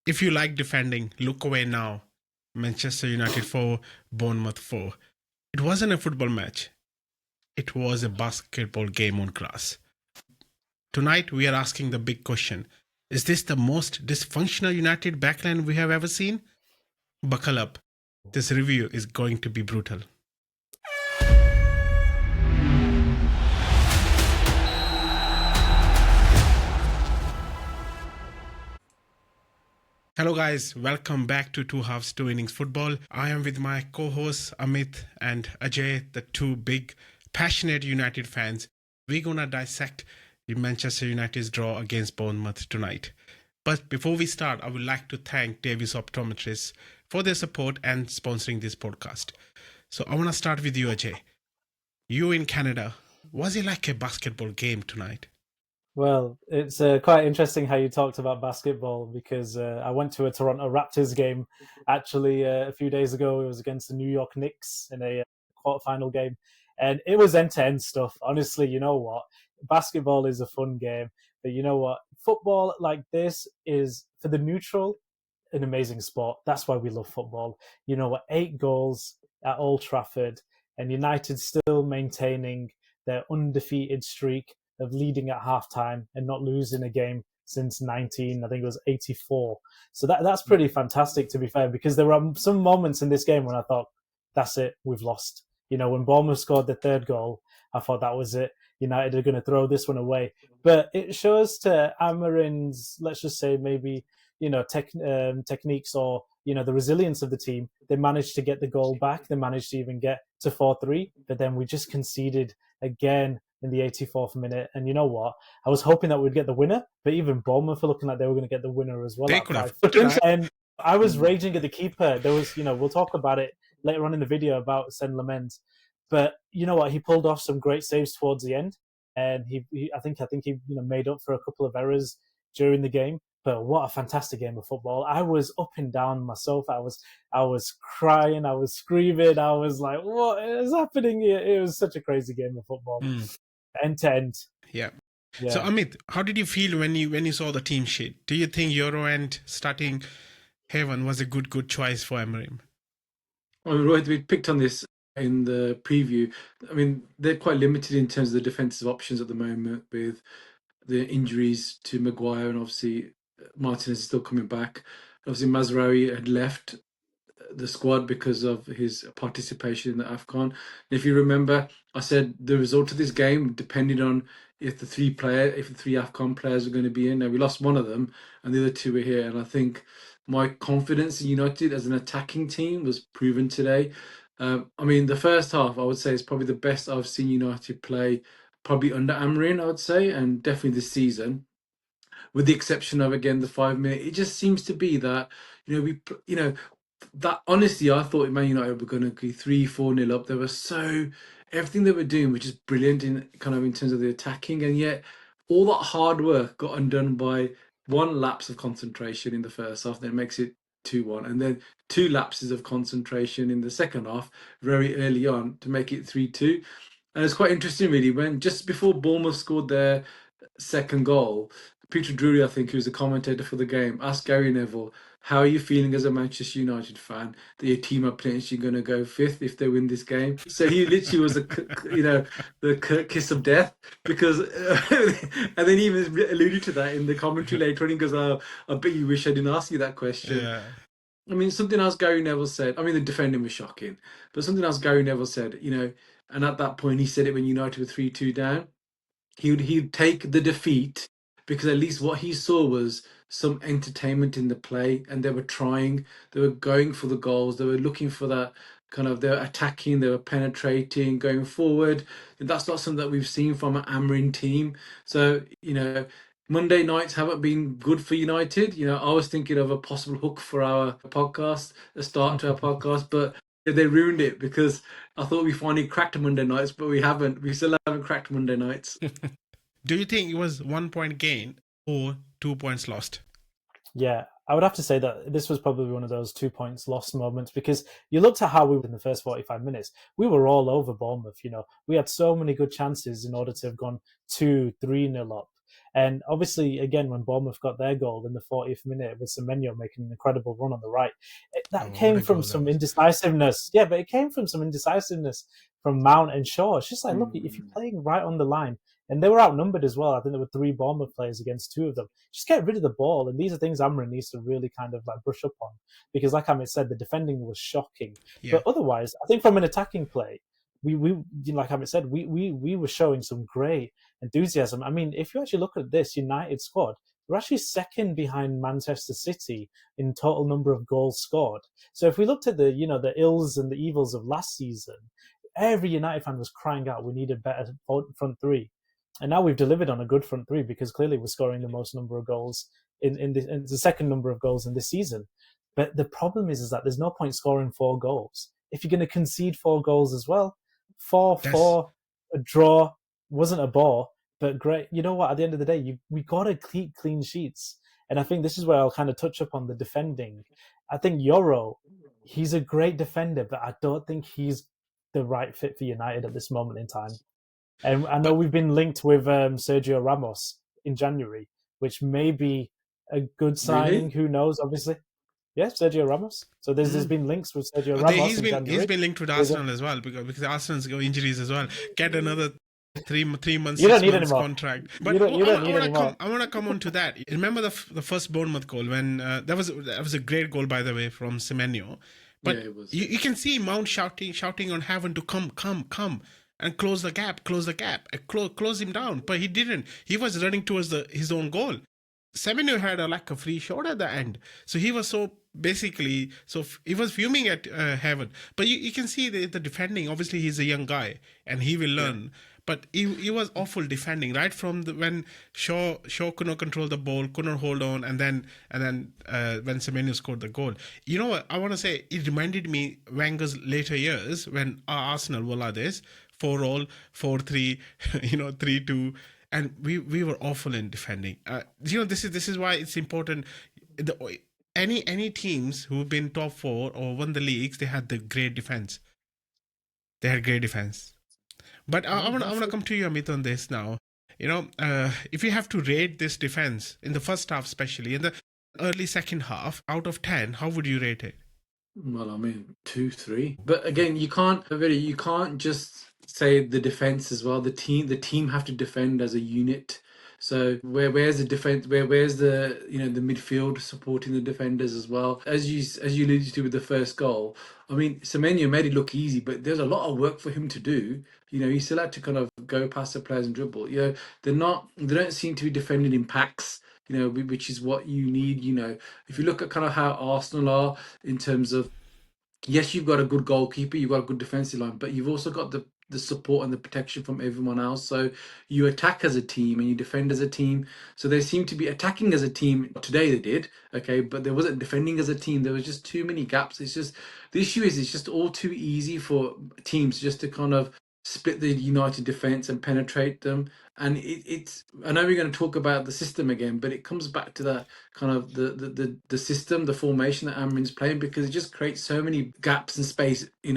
If you like defending, look away now. Manchester United 4, Bournemouth 4. It wasn't a football match. It was a basketball game on grass. Tonight, we are asking the big question. Is this the most dysfunctional United backline we have ever seen? Buckle up. This review is going to be brutal. Hello guys, welcome back to Two Halves, Two Innings Football. I am with my co-hosts Amit and Ajay, the two big, passionate United fans. We're gonna dissect the Manchester United's draw against Bournemouth tonight. But before we start, I would like to thank Davis Optometrists for their support and sponsoring this podcast. So I wanna start with you, Ajay. You in Canada, was it like a basketball game tonight? Well, it's quite interesting how you talked about basketball because I went to a Toronto Raptors game actually a few days ago. It was against the New York Knicks in a quarterfinal game, and it was end-to-end stuff. Honestly, you know what? Basketball is a fun game, but you know what? Football like this is, for the neutral, an amazing sport. That's why we love football. You know what? 8 goals at Old Trafford, and United still maintaining their undefeated streak of leading at halftime and not losing a game since I think it was 84. So that's pretty fantastic, to be fair, because there were some moments in this game when I thought, that's it, we've lost. You know, when Bournemouth scored the third goal, I thought that was it. United are going to throw this one away. But it shows to Amarin's, let's just say maybe, techniques or, the resilience of the team. They managed to get the goal back. They managed to even get to 4-3. But then we just conceded again in the 84th minute. And you know what? I was hoping that we'd get the winner, but even Bournemouth were looking like they were going to get the winner as well. They could have. And I was raging at the keeper. There was, we'll talk about it later on in the video about Sen Lamens. But you know what? He pulled off some great saves towards the end. And I think he made up for a couple of errors during the game. But what a fantastic game of football. I was up and down myself. I was crying. I was screaming. I was like, what is happening here? It was such a crazy game of football. End to end. Yeah. So Amit, how did you feel when you saw the team sheet? Do you think Euro and starting Haven was a good choice for Amarim? Well, Rohit, we picked on this in the preview. I mean, they're quite limited in terms of the defensive options at the moment with the injuries to Maguire, and obviously Martinez is still coming back. Obviously, Mazraoui had left the squad because of his participation in the AFCON. And if you remember, I said the result of this game depended on if the three AFCON players were going to be in. Now we lost one of them, and the other two were here. And I think my confidence in United as an attacking team was proven today. I mean, the first half I would say is probably the best I've seen United play, probably under Amarin, I would say, and definitely this season. With the exception of, again, the 5 minute, it just seems to be that that honestly, I thought Man United were going to be 3-4-0 up. They were everything they were doing, which is brilliant in terms of the attacking, and yet all that hard work got undone by one lapse of concentration in the first half. Then it makes it 2-1, and then 2 lapses of concentration in the second half, very early on, to make it 3-2. And it's quite interesting, really, when just before Bournemouth scored their second goal, Peter Drury, I think, who's the commentator for the game, asked Gary Neville, how are you feeling as a Manchester United fan that your team are potentially going to go 5th if they win this game? So he literally was the kiss of death, because and then he even alluded to that in the commentary later on. He goes, "Oh, I bet you wish I didn't ask you that question." Yeah. I mean, something else Gary Neville said. I mean, the defending was shocking, but something else Gary Neville said, and at that point he said it when United were 3-2 down. He'd take the defeat because at least what he saw was some entertainment in the play, and they were going for the goals, they were looking for that they were attacking, they were penetrating, going forward. And that's not something that we've seen from an Amarin team. So, Monday nights haven't been good for United. I was thinking of a possible hook for our podcast, a start to our podcast, but they ruined it because I thought we finally cracked Monday nights, but we haven't. We still haven't cracked Monday nights. Do you think it was 1 point gain or 2 points lost? Yeah, I would have to say that this was probably one of those 2 points lost moments, because you looked at how we were in the first 45 minutes. We were all over Bournemouth. We had so many good chances in order to have gone 2-3-0 up. And obviously, again, when Bournemouth got their goal in the 40th minute with Semenyo making an incredible run on the right, that Oh, what came a from goal that some was. indecisiveness. Yeah, but it came from some indecisiveness from Mount and Shaw. It's just like, look, if you're Mm. playing right on the line, and they were outnumbered as well. I think there were 3 Bournemouth players against 2 of them. Just get rid of the ball. And these are things Amrin needs to really kind of like brush up on. Because like Amit said, the defending was shocking. Yeah. But otherwise, I think from an attacking play, we like Amit said, we were showing some great enthusiasm. I mean, if you actually look at this United squad, we're actually second behind Manchester City in total number of goals scored. So if we looked at the the ills and the evils of last season, every United fan was crying out we needed better front three. And now we've delivered on a good front three because clearly we're scoring the most number of goals in the second number of goals in this season. But the problem is that there's no point scoring 4 goals if you're going to concede 4 goals as well. 4 That's 4, a draw wasn't a bore, but great. You know what? At the end of the day, we got to keep clean sheets. And I think this is where I'll kind of touch up on the defending. I think Euro, he's a great defender, but I don't think he's the right fit for United at this moment in time. And I know but we've been linked with Sergio Ramos in January, which may be a good signing. Really? Who knows? Obviously, yeah, Sergio Ramos. So there's mm, been links with Sergio they, Ramos in he's January. been linked with There's a, Arsenal as well because Arsenal's got injuries as well. Get another 3 months, you don't six need any months more. contract. You But don't need any more. I want to come on to that. Remember the first Bournemouth goal when that was a great goal by the way from Semenyo. Yeah, But it was. you can see Mount shouting on Heaven to come and close the gap, close him down. But he didn't. He was running towards his own goal. Semenyo had a free shot at the end, so he was he was fuming at Heaven. But you can see the defending. Obviously, he's a young guy and he will Yeah. learn. But he was awful defending right from when Shaw could not control the ball, could not hold on, and then when Semenyo scored the goal. You know what I want to say? It reminded me Wenger's later years when Arsenal were this 4-all, 4-3, 3-2, and we were awful in defending. This is why it's important. Any teams who've been top 4 or won the leagues, they had the great defense. They had great defense. But No, I want to come to you, Amit, on this now. If you have to rate this defense in the first half, especially in the early second half, out of 10, how would you rate it? Well, I mean, 2, 3. But again, you can't just say the defense as well. The team have to defend as a unit. So where's the defense? Where's the the midfield supporting the defenders as well? As you alluded to with the first goal, I mean, Semenyo made it look easy, but there's a lot of work for him to do. He still had to kind of go past the players and dribble. They don't seem to be defending in packs. Which is what you need. If you look at kind of how Arsenal are in terms of, yes, you've got a good goalkeeper, you've got a good defensive line, but you've also got the support and the protection from everyone else. So you attack as a team and you defend as a team. So they seem to be attacking as a team. Today they did, okay, but there wasn't defending as a team. There was just too many gaps. It's just the issue is it's just all too easy for teams just to kind of split the United defense and penetrate them. And it's I know we're going to talk about the system again, but it comes back to that kind of the system, the formation that Amrin's playing, because it just creates so many gaps and space, in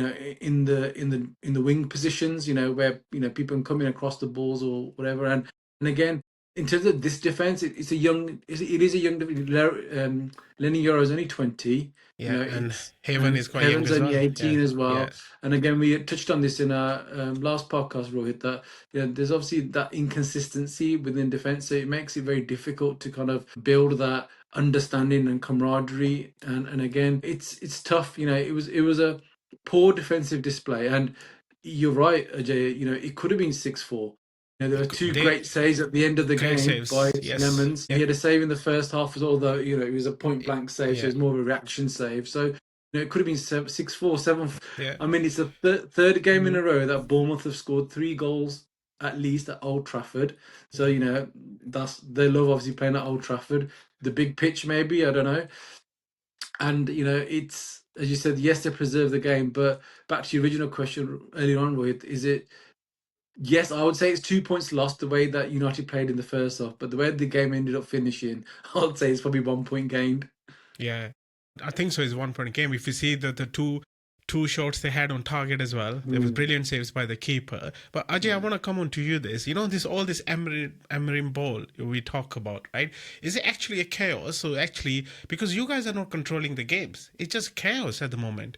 the wing positions, where people are coming across the balls or whatever. And again, in terms of this defense, it's a young, it is a young. Lenny Euro is only 20. Yeah, and It's Haven and is quite young Heaven's as only well. Yeah, 18 as yeah, well. And again, we touched on this in our last podcast, Rohit, that there's obviously that inconsistency within defense, so it makes it very difficult to kind of build that understanding and camaraderie. And again, it's tough. It was a poor defensive display, and you're right, Ajay. It could have been 6-4. There were two they great saves at the end of the great game by saves. Yes, Lemons. yeah, He had a save in the first half, as although it was a point blank save, so yeah, it was more of a reaction save. So it could have been 6-4, 7. yeah. I mean, it's the third game in Mm. a row that Bournemouth have scored 3 goals at least at Old Trafford. So Mhm. that's they love obviously playing at Old Trafford, the big pitch maybe, I don't know. And it's, as you said, yes, they preserve the game, but back to your original question earlier on, with is it? Yes, I would say it's 2 points lost the way that United played in the first half, but the way the game ended up finishing, I would say it's probably 1 point gained. Yeah, I think so. It's 1 point game. If you see the two 2 shots they had on target as well. There was brilliant saves by the keeper. But Ajay, I want to come on to you this. This all this Amarim ball we talk about, right? Is it actually a chaos? So actually, because you guys are not controlling the games, it's just chaos at the moment.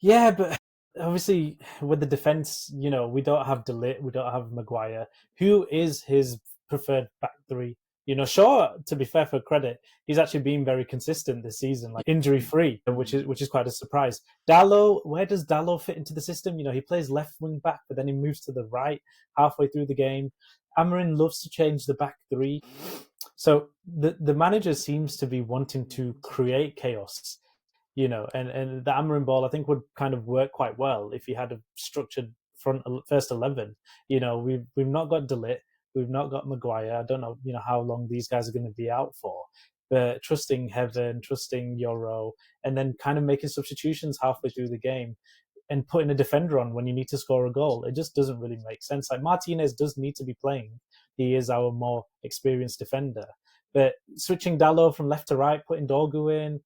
Yeah, but obviously with the defense, we don't have DeLitt, we don't have Maguire. Who is his preferred back three? Shaw, to be fair, for credit, he's actually been very consistent this season, like injury free, which is quite a surprise. Dalot, where does Dalot fit into the system? He plays left wing back, but then he moves to the right halfway through the game. Amarin loves to change the back three. So the manager seems to be wanting to create chaos, and the Amarin ball I think would kind of work quite well if he had a structured first 11. We've not got DeLitt, we've not got Maguire. I don't know, how long these guys are going to be out for. But trusting Heaven, trusting Euro, and then kind of making substitutions halfway through the game and putting a defender on when you need to score a goal, it just doesn't really make sense. Like Martinez does need to be playing. He is our more experienced defender. But switching Dalot from left to right, putting Dorgu in,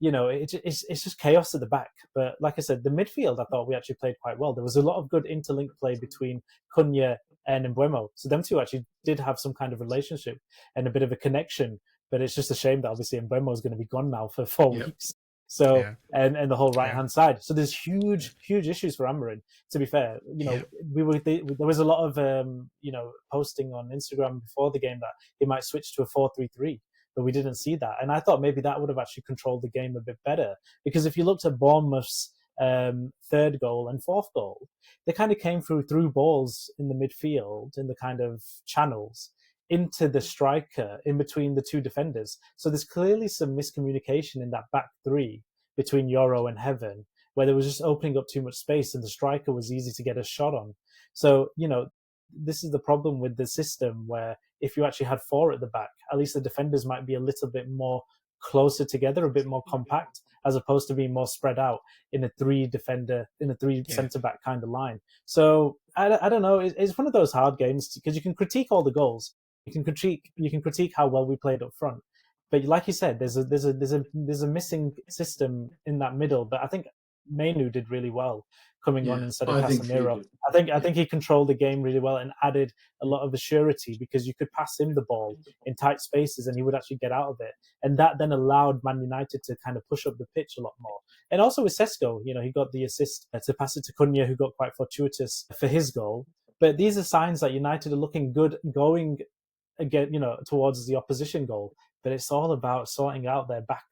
it's just chaos at the back. But like I said, the midfield, I thought we actually played quite well. There was a lot of good interlink play between Cunha and Mbeumo. So them two actually did have some kind of relationship and a bit of a connection. But it's just a shame that obviously Mbeumo is going to be gone now for 4 weeks. So and the whole right hand side. So there's huge issues for Amarin. To be fair, there was a lot of posting on Instagram before the game that he might switch to a 4-3-3. But we didn't see that. And I thought maybe that would have actually controlled the game a bit better. Because if you looked at Bournemouth's third goal and fourth goal, they kind of came through balls in the midfield, in the kind of channels, into the striker, in between the two defenders. So there's clearly some miscommunication in that back three between Euro and Heaven, where there was just opening up too much space and the striker was easy to get a shot on. So, this is the problem with the system, where if you actually had 4 at the back, at least the defenders might be a little bit more closer together, a bit more compact, as opposed to being more spread out in a 3 centre back kind of line. So I don't know. It's one of those hard games because you can critique all the goals, you can critique how well we played up front, but like you said, there's a missing system in that middle. But I think Mainu did really well coming on instead of Casemiro. I think he controlled the game really well and added a lot of the surety, because you could pass him the ball in tight spaces and he would actually get out of it. And that then allowed Man United to kind of push up the pitch a lot more. And also with Sesko, he got the assist to pass it to Cunha, who got quite fortuitous for his goal. But these are signs that United are looking good going again, towards the opposition goal. But it's all about sorting out their back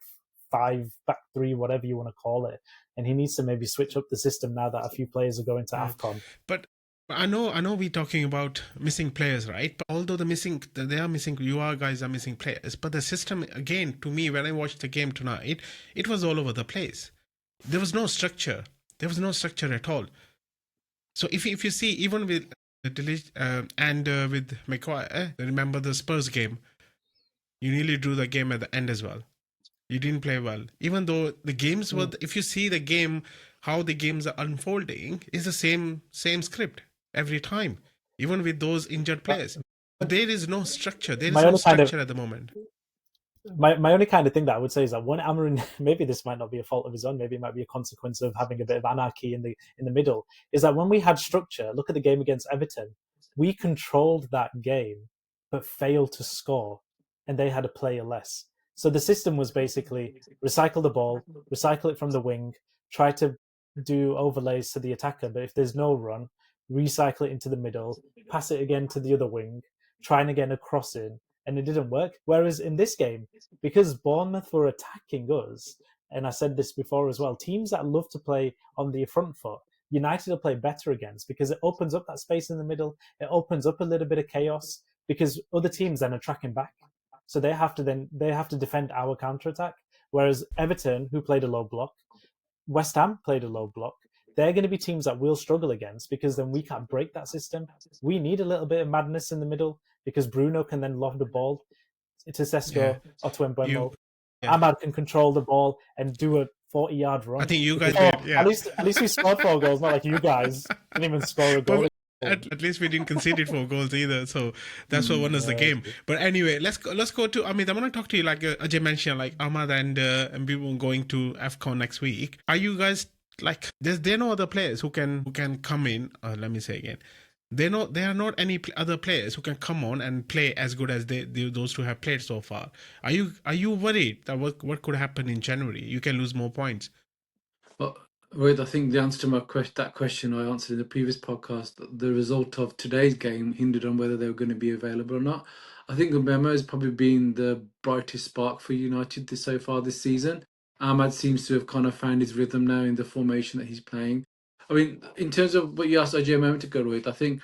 5, back 3, whatever you want to call it. And he needs to maybe switch up the system now that a few players are going to AFCON. But I know we're talking about missing players, right? But although they are missing, you guys are missing players. But the system, again, to me, when I watched the game tonight, it was all over the place. There was no structure. There was no structure at all. So if you see, even with with Maguire, remember the Spurs game, you nearly drew the game at the end as well. You didn't play well. Even though the games were, if you see the game, how the games are unfolding, is the same script every time, even with those injured players. But there is no structure. There is no structure at the moment. My only kind of thing that I would say is that when Amarin, maybe this might not be a fault of his own, maybe it might be a consequence of having a bit of anarchy in the middle, is that when we had structure, look at the game against Everton, we controlled that game, but failed to score, and they had a player less. So the system was basically recycle the ball, recycle it from the wing, try to do overlays to the attacker, but if there's no run, recycle it into the middle, pass it again to the other wing, try and again a crossing, and it didn't work. Whereas in this game, because Bournemouth were attacking us, and I said this before as well, teams that love to play on the front foot, United will play better against, because it opens up that space in the middle, it opens up a little bit of chaos, because other teams then are tracking back. So they have to defend our counter-attack. Whereas Everton, who played a low block, West Ham played a low block, they're going to be teams that we'll struggle against, because then we can't break that system. We need a little bit of madness in the middle, because Bruno can then lob the ball to Sesko or to Mbeumo. Ahmad can control the ball and do a 40-yard run. I think you guys did, At least we scored 4 goals, not like you guys didn't even score a goal. At least we didn't concede 4 goals either, so that's what won us the game. But anyway, let's go to Amit. I want to talk to you, like Ajay mentioned, like Ahmad and Mbeumo going to AFCON next week. Are you guys like there are no other players who can come in. Let me say again, there are not any other players who can come on and play as good as those who have played so far. Are you worried that what could happen in January? You can lose more points. But Rohit, I think the answer to that question I answered in the previous podcast. The result of today's game hindered on whether they were going to be available or not. I think Mbemo has probably been the brightest spark for United so far this season. Ahmad seems to have kind of found his rhythm now in the formation that he's playing. I mean, in terms of what you asked Ajay a moment ago, Rohit, I think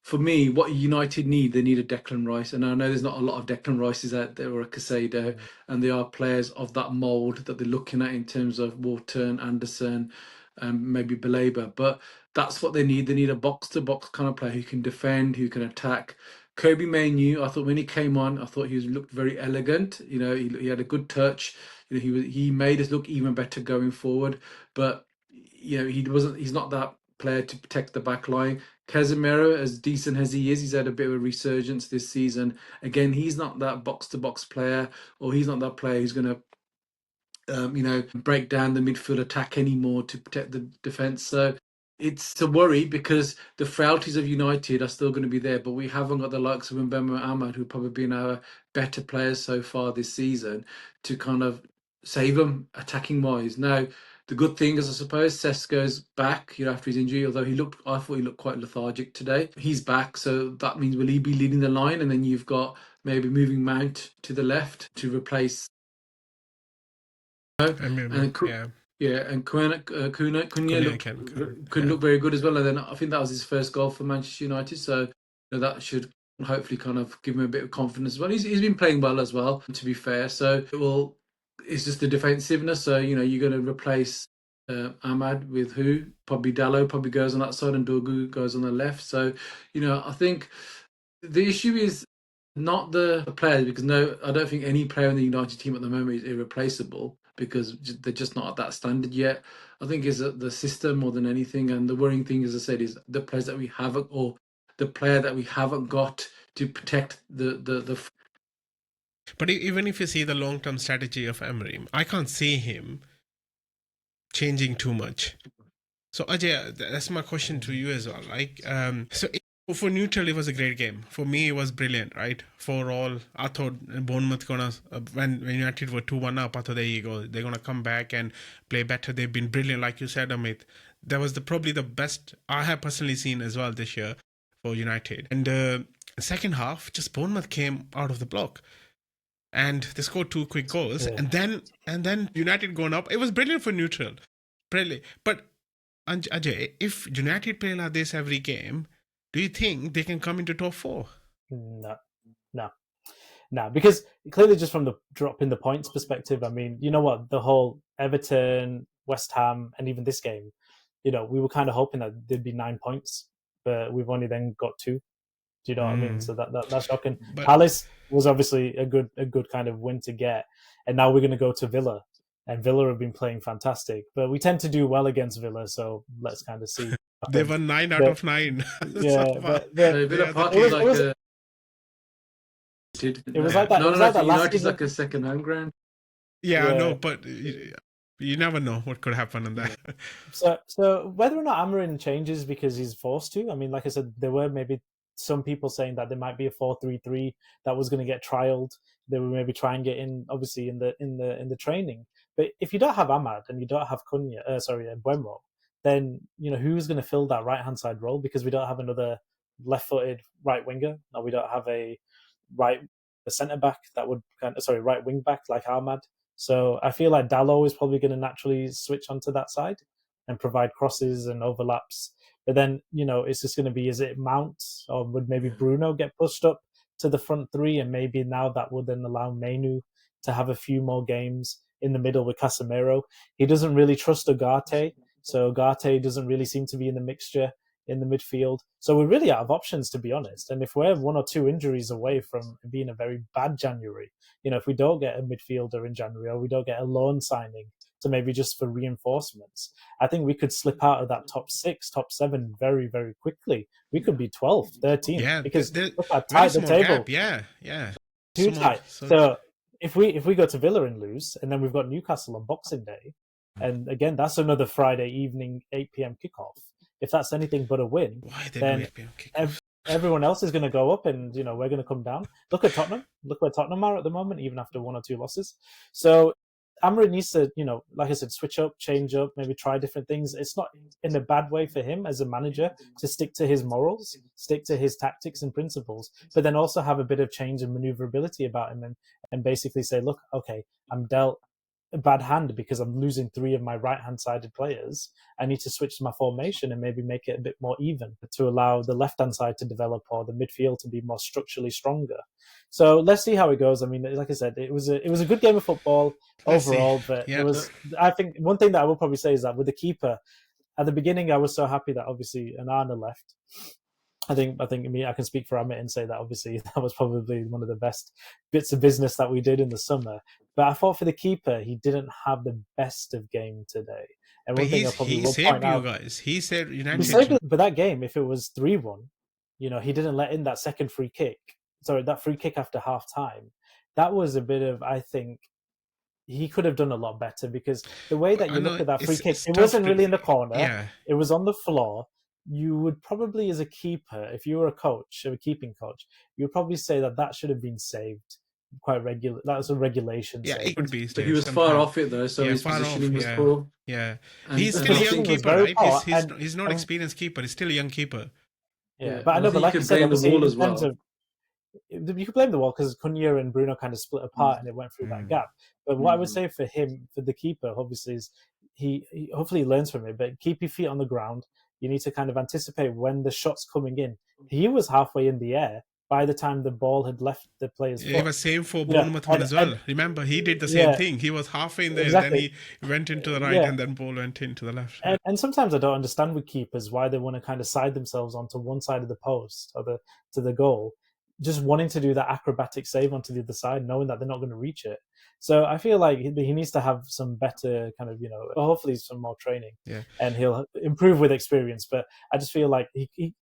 for me, what United need, they need a Declan Rice. And I know there's not a lot of Declan Rices out there or a Casado, and they are players of that mould that they're looking at in terms of Wharton, Anderson, maybe Baleba. But that's what they need. They need a box to box kind of player who can defend, who can attack. Kobe Mainoo, I thought when he came on, I thought he looked very elegant. You know, he had a good touch. You know, he made us look even better going forward. But you know, he's not that player to protect the back line. Casemiro, as decent as he is, he's had a bit of a resurgence this season. Again, he's not that box to box player, or he's not that player who's going to break down the midfield attack anymore to protect the defence. So it's a worry because the frailties of United are still going to be there, but we haven't got the likes of Mbemo and Ahmad, who've probably been our better players so far this season, to kind of save them attacking wise. Now, the good thing is, I suppose, Sesko's back, after his injury, although I thought he looked quite lethargic today. He's back, so that means will he be leading the line? And then you've got maybe moving Mount to the left to replace I remember, and and Cunha could look very good as well. And then I think that was his first goal for Manchester United, so that should hopefully kind of give him a bit of confidence as well. He's been playing well as well, to be fair. So it's just the defensiveness. So you're going to replace Ahmad with who? Probably Dalot probably goes on that side, and Dorgu goes on the left. So I think the issue is not the players, because I don't think any player in the United team at the moment is irreplaceable, because they're just not at that standard yet. I think it's the system more than anything, and the worrying thing, as I said, is the players that we haven't, or the player that we haven't got to protect the. But even if you see the long-term strategy of Emery, I can't see him changing too much. So Ajay, that's my question to you as well. For neutral, it was a great game. For me, it was brilliant, right? For all, I thought Bournemouth when United were 2-1 up, I thought there you go, they're gonna come back and play better. They've been brilliant, like you said, Amit. That was probably the best I have personally seen as well this year for United. And second half, just Bournemouth came out of the block, and they scored 2 quick goals, and then United going up. It was brilliant for neutral, brilliant. But Ajay, if United play like this every game, do you think they can come into top 4? No, because clearly, just from the drop in the points perspective, I mean, you know what, the whole Everton, West Ham, and even this game, we were kind of hoping that there'd be 9 points, but we've only then got 2. Do you know what I mean? So that's shocking. But Palace was obviously a good kind of win to get, and now we're going to go to Villa, and Villa have been playing fantastic, but we tend to do well against Villa, so let's kind of see. They won 9 out of 9. Yeah, but Villa Park is like a. It was like that. No, that United's like a second home ground. Yeah, no, but you never know what could happen on that. So whether or not Amarin changes because he's forced to, I mean, like I said, there were maybe some people saying that there might be a 4-3-3 that was going to get trialed. They would maybe try and get in, obviously, in the training. But if you don't have Ahmad and you don't have Buemo, then who's going to fill that right hand side role? Because we don't have another left-footed right winger, or we don't have a centre back that would right wing back like Ahmad. So I feel like Dalot is probably going to naturally switch onto that side and provide crosses and overlaps. But then, it's just going to be, is it Mount, or would maybe Bruno get pushed up to the front 3? And maybe now that would then allow Mainoo to have a few more games in the middle with Casemiro. He doesn't really trust Ugarte, so Ugarte doesn't really seem to be in the mixture in the midfield. So we're really out of options, to be honest. And if we're 1 or 2 injuries away from being a very bad January, if we don't get a midfielder in January, or we don't get a loan signing to maybe just for reinforcements, I think we could slip out of that top 6, top 7 very, very quickly. We could be 12th, 13th. Yeah, because look how tight the table. Gap. Yeah. Too tight. So if we go to Villa and lose, and then we've got Newcastle on Boxing Day, And again, that's another Friday evening, 8 p.m. kickoff. If that's anything but a win, Why they do then 8 p.m. kickoff? everyone else is going to go up, and we're going to come down. Look at Tottenham. Look where Tottenham are at the moment, even after 1 or 2 losses. So Amrit needs to, like I said, switch up, change up, maybe try different things. It's not in a bad way for him as a manager to stick to his morals, stick to his tactics and principles, but then also have a bit of change and maneuverability about him, and basically say, look, okay, I'm dealt a bad hand because I'm losing 3 of my right-hand sided players. I need to switch my formation and maybe make it a bit more even to allow the left-hand side to develop or the midfield to be more structurally stronger. So let's see how it goes. I mean, like I said, it was a good game of football overall, but Yeah. I think one thing that I will probably say is that with the keeper, at the beginning, I was so happy that obviously Anana left. I think I can speak for Amit and say that obviously that was probably one of the best bits of business that we did in the summer. But I thought for the keeper, he didn't have the best of game today. And But one thing I probably he will saved point you out, guys. He saved he United. saved it. But that game, if it was 3-1, he didn't let in that second free kick. Sorry, that free kick after half time. That was a bit of, I think, he could have done a lot better, because the way that you look at that free kick, it wasn't really in the corner. Yeah. It was on the floor. You would probably, as a keeper, if you were a coach, a keeping coach, you would probably say that should have been saved quite regular. That was a regulation. Yeah, save. it would be. But he was far off it though, so his positioning was poor. Yeah, And he's and still a I young think- was keeper, very right? poor, He's not experienced keeper. He's still a young keeper. Yeah, but I and know, think but like you you could said, blame the obviously, wall in as terms well. of, you could blame the wall because Cunha and Bruno kind of split apart and it went through that gap. But what I would say for him, for the keeper, obviously, is he hopefully learns from it, but keep your feet on the ground. You need to kind of anticipate when the shot's coming in. He was halfway in the air by the time the ball had left the player's foot. It was same for Bournemouth one as well. Remember, he did the same thing. He was halfway in there, exactly. Then he went into the right, and then ball went into the left. And sometimes I don't understand with keepers why they want to kind of side themselves onto one side of the post or to the goal, just wanting to do that acrobatic save onto the other side, knowing that they're not going to reach it. So I feel like he needs to have some better kind of, hopefully some more training, and he'll improve with experience. But I just feel like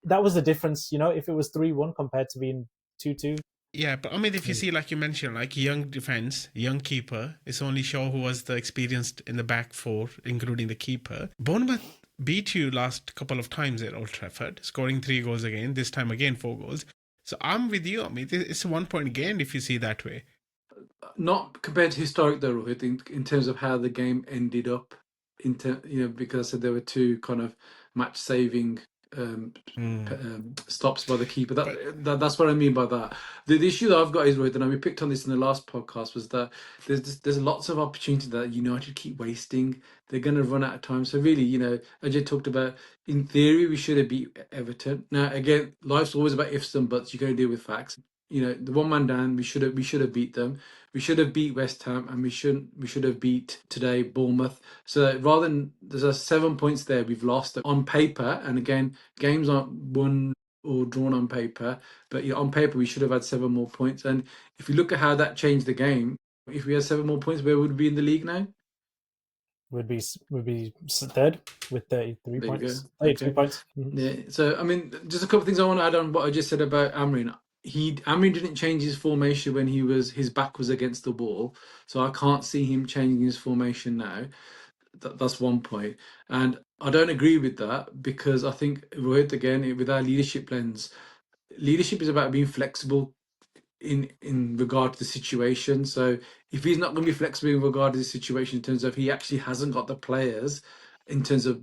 that was the difference, if it was 3-1 compared to being 2-2. Yeah, but I mean, if you see, like you mentioned, like young defense, young keeper, it's only Shaw who was the experienced in the back 4, including the keeper. Bournemouth beat you last couple of times at Old Trafford, scoring 3 goals again, this time again 4 goals. So I'm with you. I mean, it's a 1-point gain if you see that way. Not compared to historic though, Rohit, in terms of how the game ended up. Because I said there were 2 kind of match-saving stops by the keeper. That's what I mean by that. The issue that I've got is, Rohit, and we picked on this in the last podcast, was that there's lots of opportunity that United keep wasting. They're going to run out of time. So really, Ajay talked about, in theory, we should have beat Everton. Now, again, life's always about ifs and buts. You got to deal with facts. The one man down, we should have beat them. We should have beat West Ham, and we should have beat today Bournemouth. So rather than, there's 7 points there we've lost on paper, and again, games aren't won or drawn on paper, but on paper we should have had 7 more points. And if you look at how that changed the game, if we had 7 more points, where would we be in the league now? Would be third with 33 points. 32 points. Mm-hmm. Yeah. So I mean, just a couple of things I want to add on what I just said about Amrin. Amrin didn't change his formation when his back was against the wall, so I can't see him changing his formation now. That's one point, and I don't agree with that, because I think, Rohit, again, with our leadership lens, leadership is about being flexible in regard to the situation. So if he's not going to be flexible in regard to the situation in terms of he actually hasn't got the players in terms of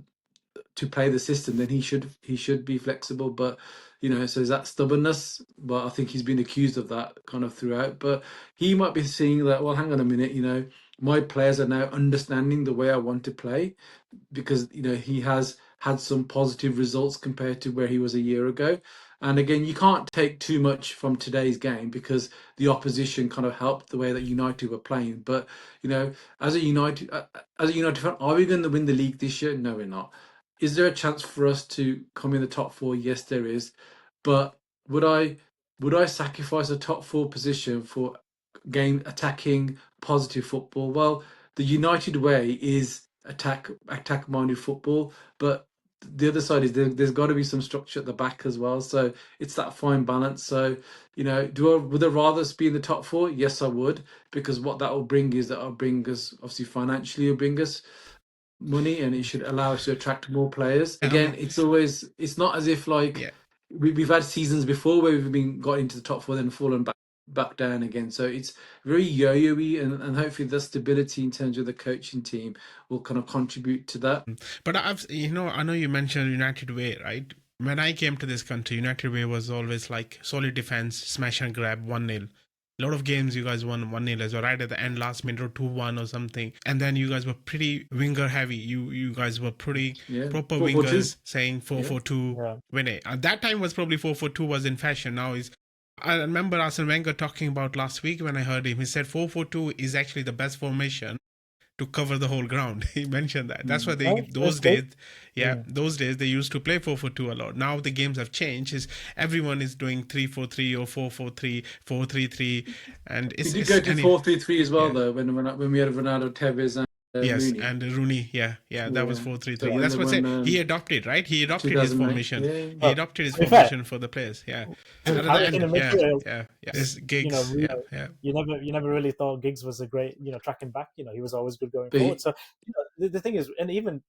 to play the system, then he should be flexible. But so is that stubbornness? But I think he's been accused of that kind of throughout. But he might be seeing that, well, hang on a minute, my players are now understanding the way I want to play, because he has had some positive results compared to where he was a year ago. And again, you can't take too much from today's game, because the opposition kind of helped the way that United were playing. But as a United fan, are we going to win the league this year? No, we're not. Is there a chance for us to come in the top 4? Yes, there is. But would I sacrifice a top 4 position for game attacking positive football? Well, the United way is attack minded football, but the other side is there's got to be some structure at the back as well. So it's that fine balance. So would I rather us be in the top 4? Yes, I would, because what that will bring is that will bring us, obviously financially, will bring us money, and it should allow us to attract more players. Um, Again, it's not as if like yeah. we've had seasons before where we've been got into the top four, then fallen back down again. So it's very yo-yo-y, and hopefully the stability in terms of the coaching team will kind of contribute to that. But I know you mentioned United Way, right? When I came to this country, United Way was always like solid defense, smash and grab, 1-0. A lot of games you guys won 1-0 as well, right at the end, last minute or 2-1 or something. And then you guys were pretty winger heavy. You guys were pretty proper 4-4-2. wingers, saying 4-4-2 Yeah. win it. At that time was probably 4-4-2 was in fashion. Now is I remember Arsene Wenger talking about last week when I heard him. He said 4-4-2 is actually the best formation to cover the whole ground. He mentioned that. That's why those days they used to play 4-4-2 a lot. Now the games have changed. Everyone is doing 3-4-3 or 4-4-3, 4-3-3, and We did go to 4-3-3 as well though when we had Ronaldo, Tevez, and yes, Rooney. and Rooney, that was 4-3-3. So That's what he adopted, right? He adopted his formation. He adopted his formation for the players. Yeah, His gigs. You never really thought Giggs was a great, tracking back. He was always good going forward. So the thing is, and even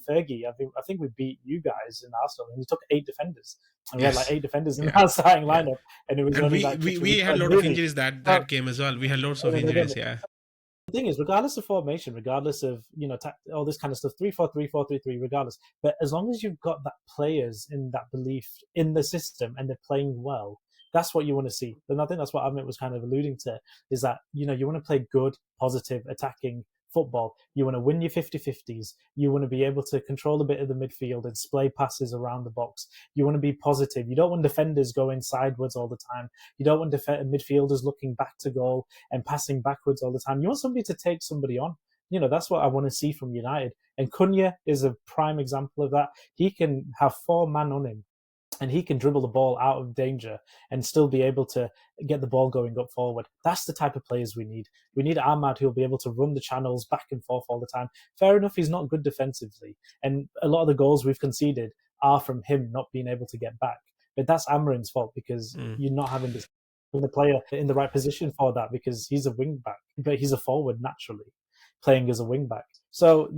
Fergie, I think we beat you guys in Arsenal, and we took 8 defenders, and we had like 8 defenders in our starting lineup, and it was only we had a lot of injuries that game as well. We had lots of injuries. Yeah. The thing is, regardless of formation, regardless of all this kind of stuff, 3-4-3, 4-3-3, regardless. But as long as you've got that players in that belief in the system and they're playing well, that's what you want to see. And I think that's what Amit was kind of alluding to, is that you want to play good, positive, attacking football. You want to win your 50-50s. You want to be able to control a bit of the midfield and splay passes around the box. You want to be positive. You don't want defenders going sideways all the time. You don't want midfielders looking back to goal and passing backwards all the time. You want somebody to take somebody on. That's what I want to see from United. And Cunha is a prime example of that. He can have 4 men on him, and he can dribble the ball out of danger and still be able to get the ball going up forward. That's the type of players we need. We need Ahmad who'll be able to run the channels back and forth all the time. Fair enough, he's not good defensively. And a lot of the goals we've conceded are from him not being able to get back. But that's Amarin's fault, because you're not having the player in the right position for that, because he's a wing back, but he's a forward naturally, playing as a wing back. So,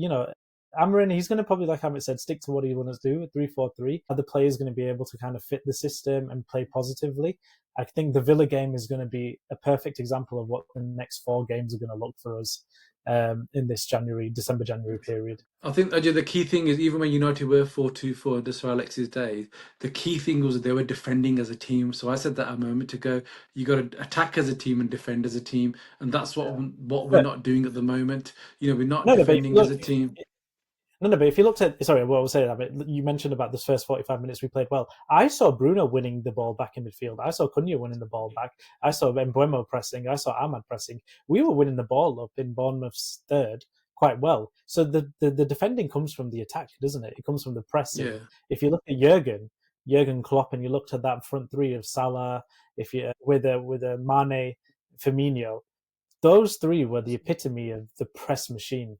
Amarin, he's going to probably, like Amit said, stick to what he wants to do, 3-4-3. The player is going to be able to kind of fit the system and play positively. I think the Villa game is going to be a perfect example of what the next 4 games are going to look for us in this December-January period. I think, Ajay, the key thing is, even when United were 4-2-4 just for Alex's days, the key thing was that they were defending as a team. So I said that a moment ago. You got to attack as a team and defend as a team, and that's what we're not doing at the moment. We're not defending as a team. No, but if you looked at, sorry, what I was saying, but you mentioned about this first 45 minutes we played well. I saw Bruno winning the ball back in midfield. I saw Cunha winning the ball back. I saw Mbeumo pressing. I saw Ahmad pressing. We were winning the ball up in Bournemouth's third quite well. So the defending comes from the attack, doesn't it? It comes from the pressing. Yeah. If you look at Jurgen Klopp, and you looked at that front three of Salah, if you with a Mane, Firmino, those 3 were the epitome of the press machine.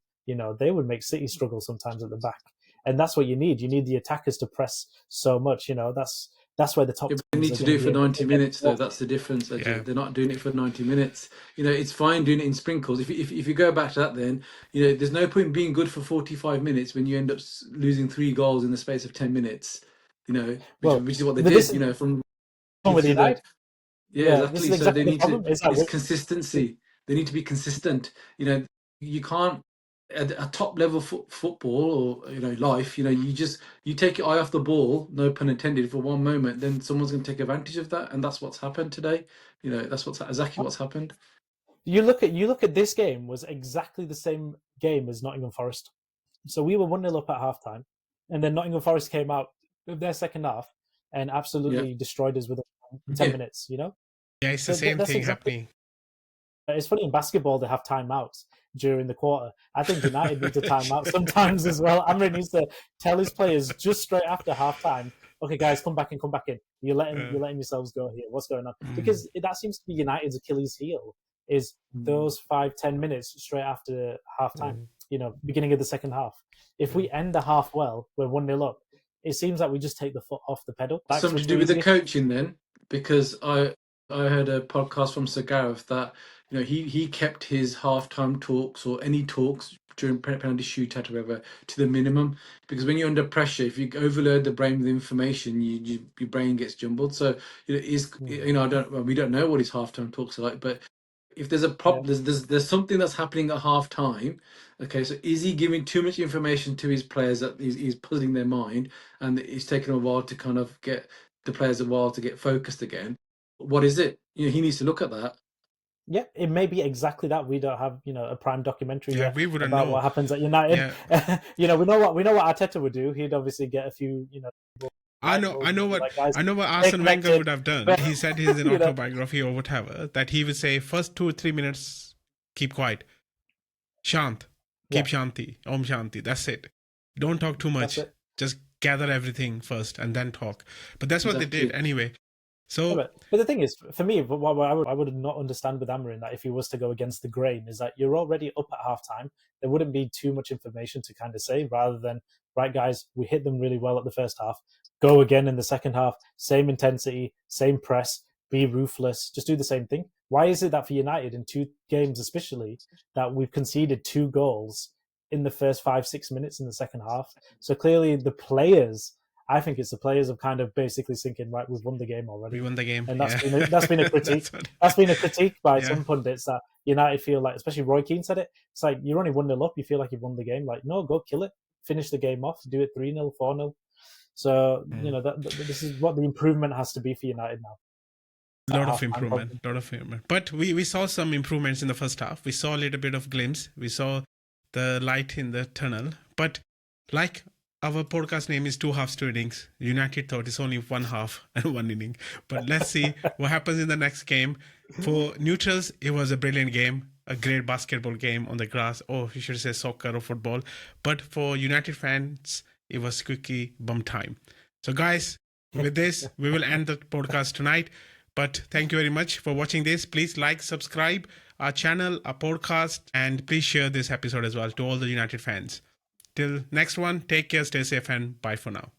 They would make City struggle sometimes at the back, and that's what you need. You need the attackers to press so much. That's where the top. They need to do it for 90 minutes, though. That's the difference. They're not doing it for 90 minutes. It's fine doing it in sprinkles. If you go back to that, then there's no point being good for 45 minutes when you end up losing 3 goals in the space of 10 minutes. Which is what they did. From with United. Yeah, exactly. So they need to. It's consistency. They need to be consistent. You can't. At a top level football or life, you take your eye off the ball, no pun intended, for one moment, then someone's going to take advantage of that, and that's what's happened today. That's exactly what's happened. You look at this game was exactly the same game as Nottingham Forest. So we were 1-0 up at halftime, and then Nottingham Forest came out with their second half and absolutely destroyed us within 10 minutes. Yeah, it's the same thing happening. It's funny, in basketball they have timeouts during the quarter. I think United needs a timeout sometimes as well. Amrin needs to tell his players just straight after half time, okay guys, come back in. You're letting yourselves go here. What's going on? Because that seems to be United's Achilles heel, is those 5-10 minutes straight after half time, beginning of the second half. If we end the half well, we're 1-0 up, it seems like we just take the foot off the pedal. Something to do with the coaching then, because I heard a podcast from Sir Gareth that he kept his halftime talks or any talks during penalty shootout or whatever to the minimum, because when you're under pressure, if you overload the brain with information, your brain gets jumbled. So I don't, well, we don't know what his halftime talks are like, but if there's a problem, there's something that's happening at half time. Okay, so is he giving too much information to his players that he's puzzling their mind, and it's taking a while to kind of get the players a while to get focused again? What is it? He needs to look at that. Yeah, it may be exactly that. We don't have, a prime documentary yet we wouldn't about know what happens at United. We know what Arteta would do. He'd obviously get a few, I know what like, guys, Arsene Wenger would have done. He said in his autobiography or whatever that he would say first 2 or 3 minutes, keep quiet, shant, keep shanti, om shanti. That's it. Don't talk too much. Just gather everything first and then talk. But that's what they did anyway. So, but the thing is, for me, what I would not understand with Amarin, that if he was to go against the grain, is that you're already up at halftime. There wouldn't be too much information to kind of say, rather than, right, guys, we hit them really well at the first half. Go again in the second half. Same intensity, same press. Be ruthless. Just do the same thing. Why is it that for United in 2 games, especially, that we've conceded 2 goals in the first 5-6 minutes in the second half? So clearly, the players. I think it's the players of kind of basically thinking, right, we've won the game already. We won the game, and that's been a critique. That's been a critique by some pundits that United feel like, especially Roy Keane said it. It's like, you're only 1-0 up. You feel like you've won the game. Like, no, go kill it. Finish the game off. Do it 3-0, 4-0. So this is what the improvement has to be for United now. A lot of improvement. But we saw some improvements in the first half. We saw a little bit of glimpse. We saw the light in the tunnel. But like our podcast name is 2 halves, 2 innings. United thought it's only 1 half and 1 inning. But let's see what happens in the next game. For neutrals, it was a brilliant game, a great basketball game on the grass. Oh, you should say soccer or football. But for United fans, it was quickly bum time. So guys, with this, we will end the podcast tonight. But thank you very much for watching this. Please like, subscribe our channel, our podcast, and please share this episode as well to all the United fans. Till next one, take care, stay safe, and bye for now.